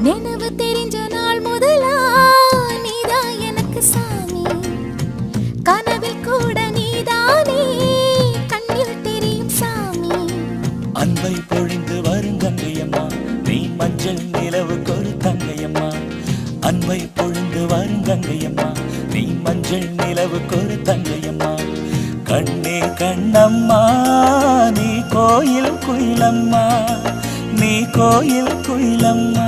நினைவு தெரிஞ்ச நாள் முதலா நீதான் எனக்கு சாமி. கனவில் கூட நீதானே கண்ணில் தெரியும் சாமி. அன்பை பொழிந்து வரும் கங்கையம்மா நீ மஞ்சள் நிலவுக்கு ஒரு தங்கையம்மா. அன்பை பொழிந்து வரும் கங்கையம்மா நீ மஞ்சள் நிலவுக்கு ஒரு தங்கையம்மா. கண்ணே கண்ணம்மா நீ கோயில் குயிலம்மா, நீ கோயில் குயிலம்மா.